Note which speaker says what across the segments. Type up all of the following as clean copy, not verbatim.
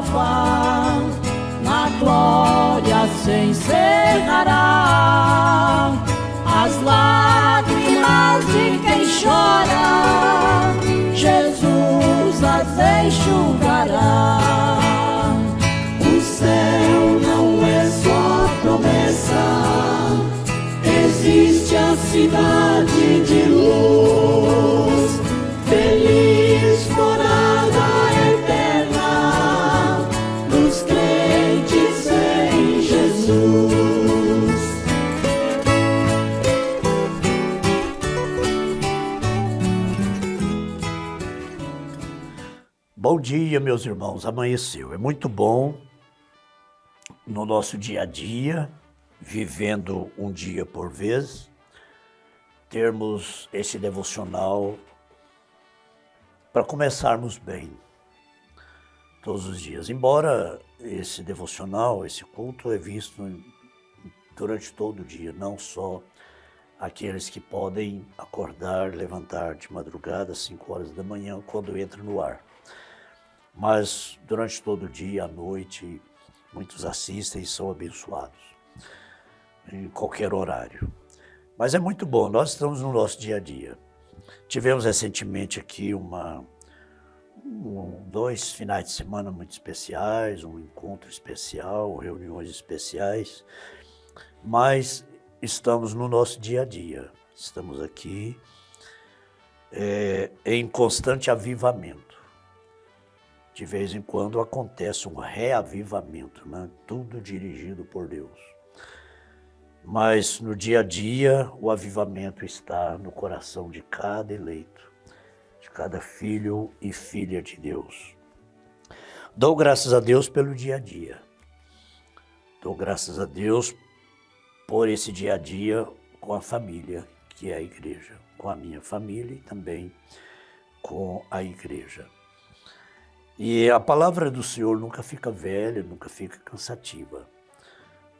Speaker 1: prova, na glória se encerrará. As lágrimas de quem chora, Jesus as enxugará. O céu não é só promessa, existe a cidade de luz, feliz morada eterna dos crentes em Jesus.
Speaker 2: Bom dia, meus irmãos. Amanheceu. É muito bom no nosso dia a dia, vivendo um dia por vez, termos esse devocional para começarmos bem todos os dias. Embora esse devocional, esse culto é visto durante todo o dia, não só aqueles que podem acordar, levantar de madrugada, às 5 horas da manhã, quando entra no ar. Mas durante todo o dia, à noite, muitos assistem e são abençoados, em qualquer horário. Mas é muito bom, nós estamos no nosso dia a dia. Tivemos recentemente aqui dois finais de semana muito especiais, um encontro especial, reuniões especiais, mas estamos no nosso dia a dia. Estamos aqui em constante avivamento. De vez em quando acontece um reavivamento, né? Tudo dirigido por Deus. Mas no dia a dia, o avivamento está no coração de cada eleito, de cada filho e filha de Deus. Dou graças a Deus pelo dia a dia. Dou graças a Deus por esse dia a dia com a família, que é a igreja. Com a minha família e também com a igreja. E a palavra do Senhor nunca fica velha, nunca fica cansativa.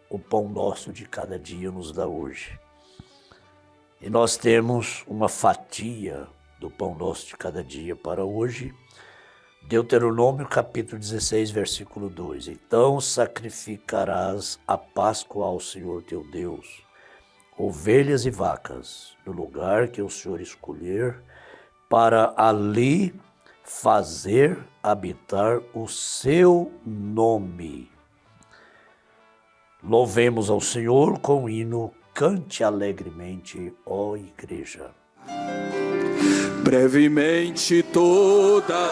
Speaker 2: O pão nosso de cada dia nos dá hoje. E nós temos uma fatia do pão nosso de cada dia para hoje. Deuteronômio capítulo 16, versículo 2. Então sacrificarás a Páscoa ao Senhor teu Deus, ovelhas e vacas, no lugar que o Senhor escolher, para ali fazer habitar o seu nome. Louvemos ao Senhor com o hino, cante alegremente, ó igreja.
Speaker 3: Brevemente toda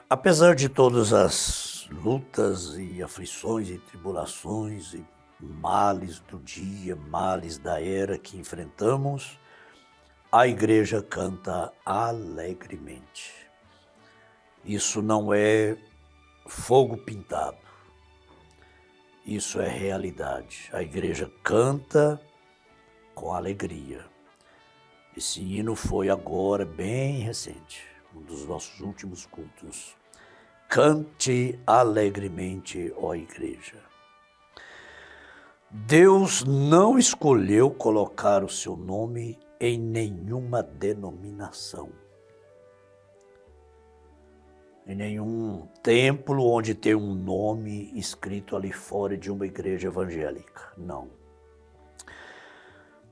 Speaker 2: Apesar de todas as lutas e aflições e tribulações e males do dia, males da era que enfrentamos, a igreja canta alegremente. Isso não é fogo pintado, isso é realidade. A igreja canta com alegria. Esse hino foi agora bem recente, um dos nossos últimos cultos. Cante alegremente, ó igreja. Deus não escolheu colocar o seu nome em nenhuma denominação, em nenhum templo onde tem um nome escrito ali fora de uma igreja evangélica, não.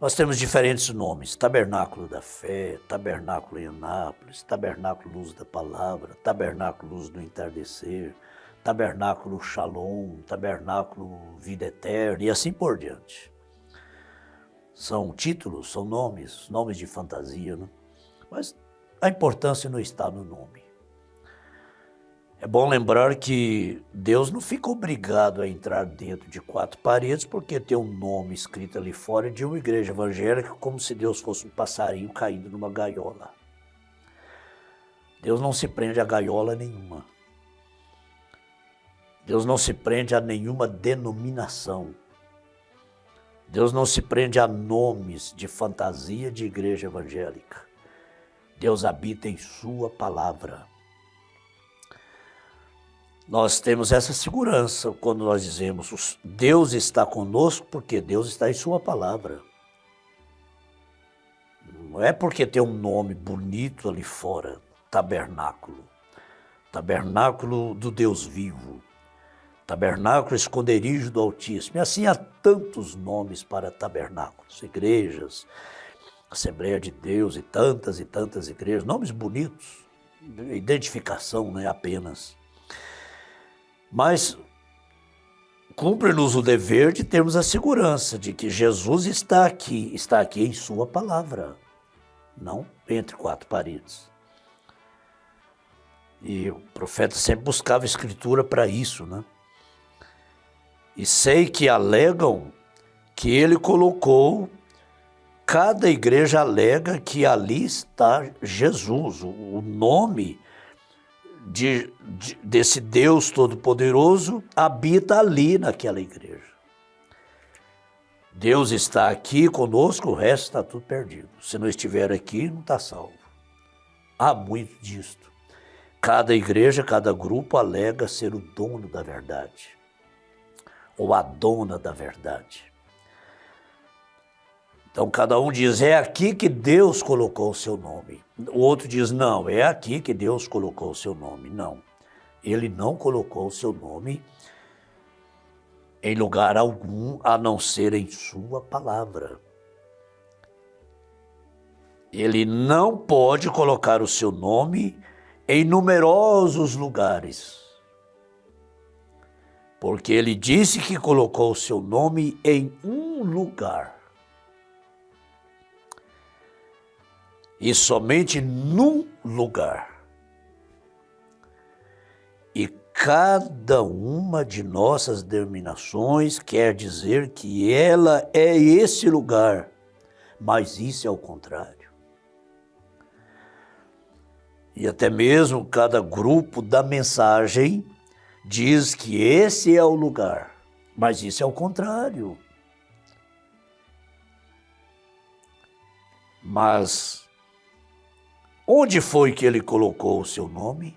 Speaker 2: Nós temos diferentes nomes: Tabernáculo da Fé, Tabernáculo em Anápolis, Tabernáculo Luz da Palavra, Tabernáculo Luz do Entardecer, Tabernáculo Shalom, Tabernáculo Vida Eterna e assim por diante. São títulos, são nomes de fantasia, né? Mas a importância não está no nome. É bom lembrar que Deus não fica obrigado a entrar dentro de quatro paredes porque tem um nome escrito ali fora de uma igreja evangélica, como se Deus fosse um passarinho caindo numa gaiola. Deus não se prende a gaiola nenhuma. Deus não se prende a nenhuma denominação. Deus não se prende a nomes de fantasia de igreja evangélica. Deus habita em sua palavra. Nós temos essa segurança quando nós dizemos Deus está conosco, porque Deus está em sua palavra. Não é porque tem um nome bonito ali fora, tabernáculo. Tabernáculo do Deus vivo. Tabernáculo, esconderijo do Altíssimo. E assim há tantos nomes para tabernáculos, igrejas, Assembleia de Deus e tantas igrejas. Nomes bonitos, identificação, não é apenas. Mas cumpre-nos o dever de termos a segurança de que Jesus está aqui em sua palavra, não entre quatro paredes. E o profeta sempre buscava escritura para isso, né? E sei que alegam que ele colocou, cada igreja alega que ali está Jesus, o nome desse Deus Todo-Poderoso habita ali naquela igreja. Deus está aqui conosco, o resto está tudo perdido. Se não estiver aqui, não está salvo. Há muito disto. Cada igreja, cada grupo alega ser o dono da verdade, ou a dona da verdade. Então cada um diz, é aqui que Deus colocou o seu nome. O outro diz, não, é aqui que Deus colocou o seu nome. Não, ele não colocou o seu nome em lugar algum, a não ser em sua palavra. Ele não pode colocar o seu nome em numerosos lugares, porque ele disse que colocou o seu nome em um lugar. E somente num lugar. E cada uma de nossas denominações quer dizer que ela é esse lugar, mas isso é o contrário. E até mesmo cada grupo da mensagem diz que esse é o lugar, mas isso é o contrário. Mas onde foi que ele colocou o seu nome?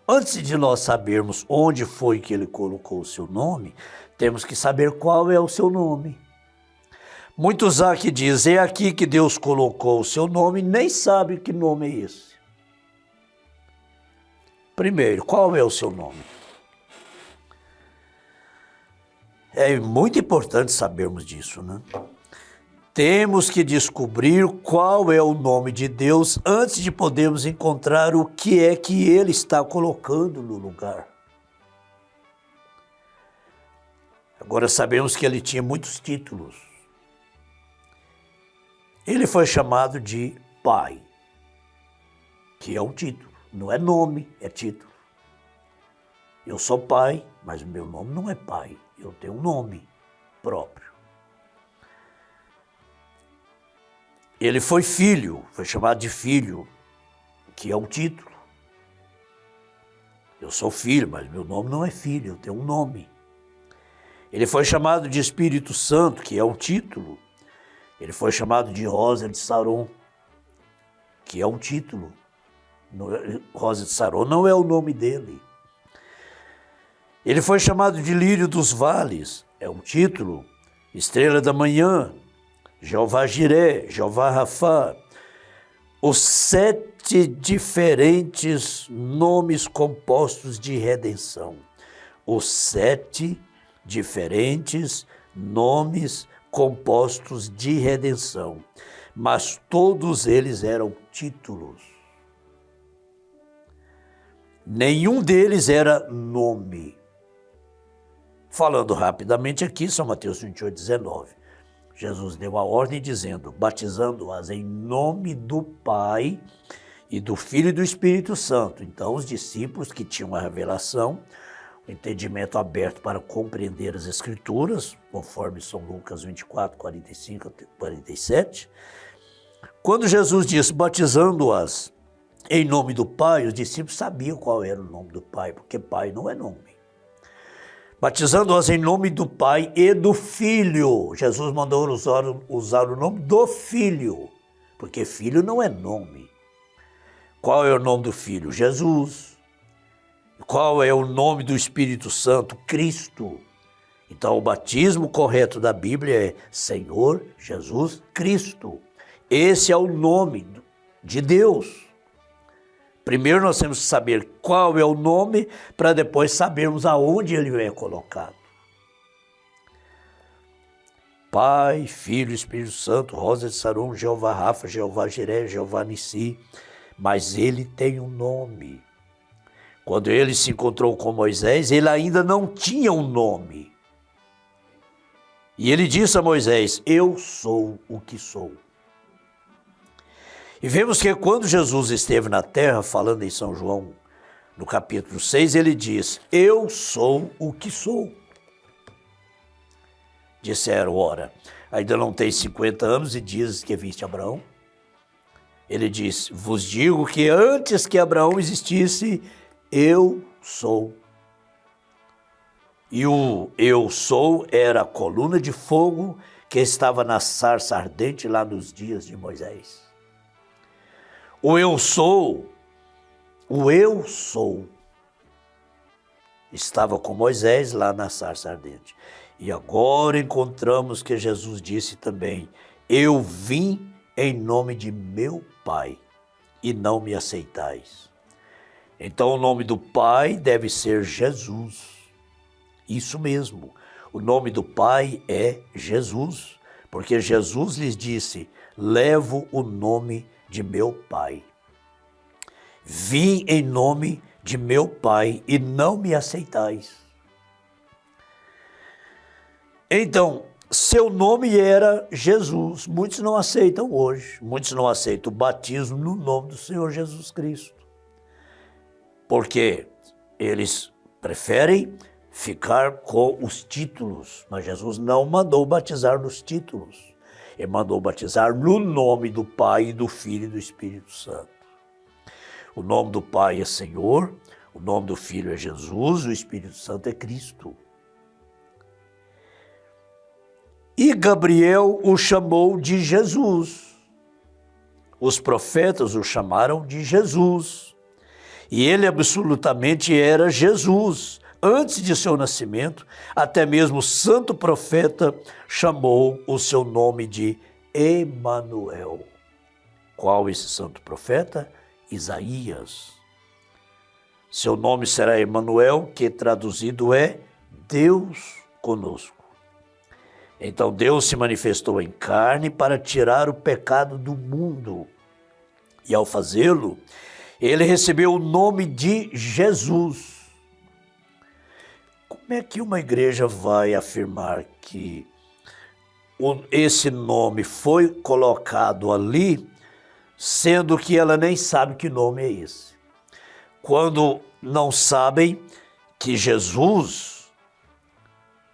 Speaker 2: Antes de nós sabermos onde foi que ele colocou o seu nome, temos que saber qual é o seu nome. Muitos há que dizem, é aqui que Deus colocou o seu nome, nem sabem que nome é esse. Primeiro, qual é o seu nome? É muito importante sabermos disso, né? Temos que descobrir qual é o nome de Deus antes de podermos encontrar o que é que Ele está colocando no lugar. Agora sabemos que Ele tinha muitos títulos. Ele foi chamado de Pai, que é um título. Não é nome, é título. Eu sou pai, mas o meu nome não é pai. Eu tenho um nome próprio. Ele foi filho, foi chamado de filho, que é um título. Eu sou filho, mas meu nome não é filho, eu tenho um nome. Ele foi chamado de Espírito Santo, que é um título. Ele foi chamado de Rosa de Saron, que é um título. Rosa de Saron não é o nome dele. Ele foi chamado de Lírio dos Vales, é um título. Estrela da Manhã, Jeová Jiré, Jeová Rafá. Os 7 diferentes nomes compostos de redenção. Os 7 diferentes nomes compostos de redenção. Mas todos eles eram títulos. Nenhum deles era nome. Falando rapidamente aqui, São Mateus 28, 19. Jesus deu a ordem dizendo, batizando-as em nome do Pai e do Filho e do Espírito Santo. Então os discípulos que tinham a revelação, o entendimento aberto para compreender as Escrituras, conforme São Lucas 24, 45 a 47, quando Jesus disse, batizando-as em nome do Pai, os discípulos sabiam qual era o nome do Pai, porque Pai não é nome. Batizando-as em nome do Pai e do Filho. Jesus mandou usar o nome do Filho, porque Filho não é nome. Qual é o nome do Filho? Jesus. Qual é o nome do Espírito Santo? Cristo. Então o batismo correto da Bíblia é Senhor Jesus Cristo. Esse é o nome de Deus. Primeiro nós temos que saber qual é o nome, para depois sabermos aonde ele é colocado. Pai, Filho, Espírito Santo, Rosa de Saron, Jeová Rafa, Jeová Jiré, Jeová Nissi. Mas ele tem um nome. Quando ele se encontrou com Moisés, ele ainda não tinha um nome. E ele disse a Moisés, eu sou o que sou. E vemos que quando Jesus esteve na terra, falando em São João, no capítulo 6, ele diz, eu sou o que sou. Disseram, ora, ainda não tem 50 anos e dizes que viste Abraão? Ele diz, vos digo que antes que Abraão existisse, eu sou. E o eu sou era a coluna de fogo que estava na sarça ardente lá nos dias de Moisés. O eu sou, estava com Moisés lá na sarça ardente. E agora encontramos que Jesus disse também, eu vim em nome de meu Pai e não me aceitais. Então o nome do Pai deve ser Jesus. Isso mesmo, o nome do Pai é Jesus, porque Jesus lhes disse, levo o nome de meu Pai. Vim em nome de meu Pai e não me aceitais. Então, seu nome era Jesus. Muitos não aceitam hoje. Muitos não aceitam o batismo no nome do Senhor Jesus Cristo. Porque eles preferem ficar com os títulos. Mas Jesus não mandou batizar nos títulos. Ele mandou batizar no nome do Pai, e do Filho e do Espírito Santo. O nome do Pai é Senhor, o nome do Filho é Jesus, o Espírito Santo é Cristo. E Gabriel o chamou de Jesus. Os profetas o chamaram de Jesus. E ele absolutamente era Jesus. Antes de seu nascimento, até mesmo o santo profeta chamou o seu nome de Emanuel. Qual esse santo profeta? Isaías. Seu nome será Emanuel, que traduzido é Deus conosco. Então Deus se manifestou em carne para tirar o pecado do mundo. E ao fazê-lo, ele recebeu o nome de Jesus. Como é que uma igreja vai afirmar que esse nome foi colocado ali, sendo que ela nem sabe que nome é esse? quando não sabem que Jesus,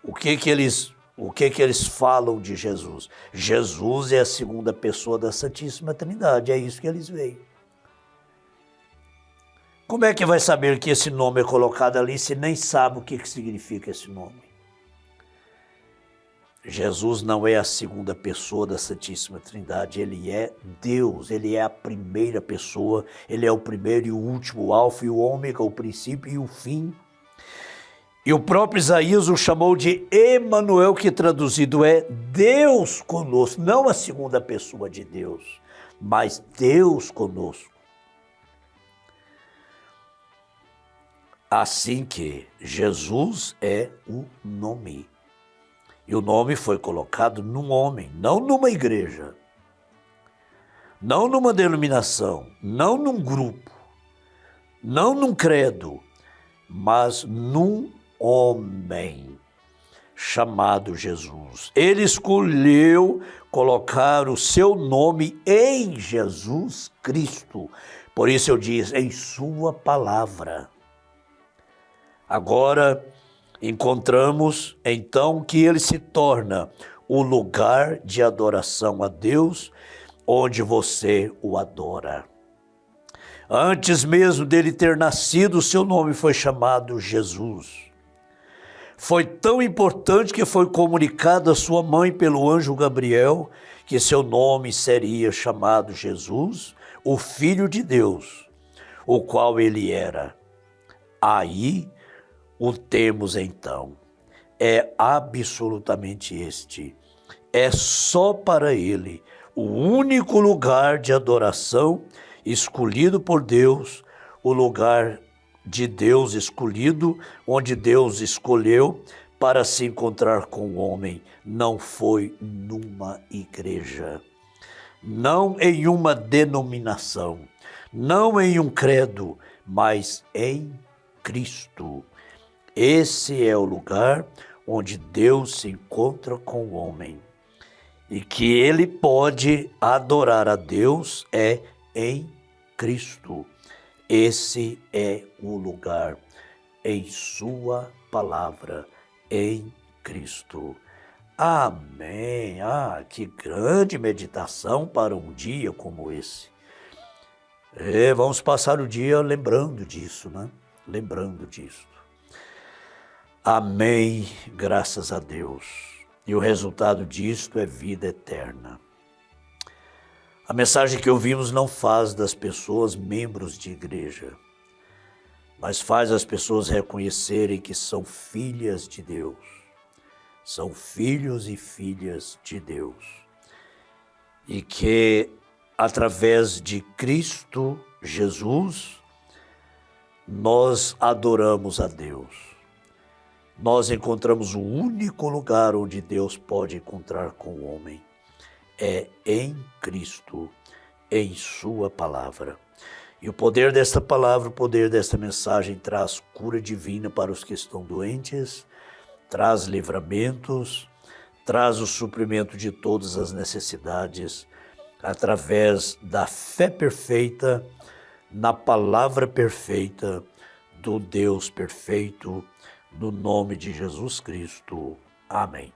Speaker 2: o que que eles falam de Jesus? Jesus é a segunda pessoa da Santíssima Trindade, é isso que eles veem. Como é que vai saber que esse nome é colocado ali se nem sabe o que significa esse nome? Jesus não é a segunda pessoa da Santíssima Trindade, ele é Deus, ele é a primeira pessoa, ele é o primeiro e o último, o alfa e o ômega, o princípio e o fim. E o próprio Isaías o chamou de Emanuel, que traduzido é Deus conosco, não a segunda pessoa de Deus, mas Deus conosco. Assim que Jesus é o nome. E o nome foi colocado num homem, não numa igreja, não numa denominação, não num grupo, não num credo, mas num homem chamado Jesus. Ele escolheu colocar o seu nome em Jesus Cristo. Por isso eu disse, em sua palavra. Agora, encontramos então que ele se torna o lugar de adoração a Deus, onde você o adora. Antes mesmo dele ter nascido, o seu nome foi chamado Jesus. Foi tão importante que foi comunicado à sua mãe pelo anjo Gabriel que seu nome seria chamado Jesus, o Filho de Deus, o qual ele era. Aí o temos então, é absolutamente este, é só para ele, o único lugar de adoração escolhido por Deus, o lugar de Deus escolhido, onde Deus escolheu para se encontrar com o homem, não foi numa igreja, não em uma denominação, não em um credo, mas em Cristo. Esse é o lugar onde Deus se encontra com o homem e que ele pode adorar a Deus é em Cristo. Esse é o lugar em sua palavra, em Cristo. Amém. Que grande meditação para um dia como esse. Vamos passar o dia lembrando disso, né? Lembrando disso. Amém, graças a Deus. E o resultado disto é vida eterna. A mensagem que ouvimos não faz das pessoas membros de igreja, mas faz as pessoas reconhecerem que são filhas de Deus. São filhos e filhas de Deus. E que, através de Cristo Jesus, nós adoramos a Deus. Nós encontramos o único lugar onde Deus pode encontrar com o homem. É em Cristo, em sua palavra. E o poder desta palavra, o poder desta mensagem traz cura divina para os que estão doentes, traz livramentos, traz o suprimento de todas as necessidades, através da fé perfeita, na palavra perfeita, do Deus perfeito, no nome de Jesus Cristo. Amém.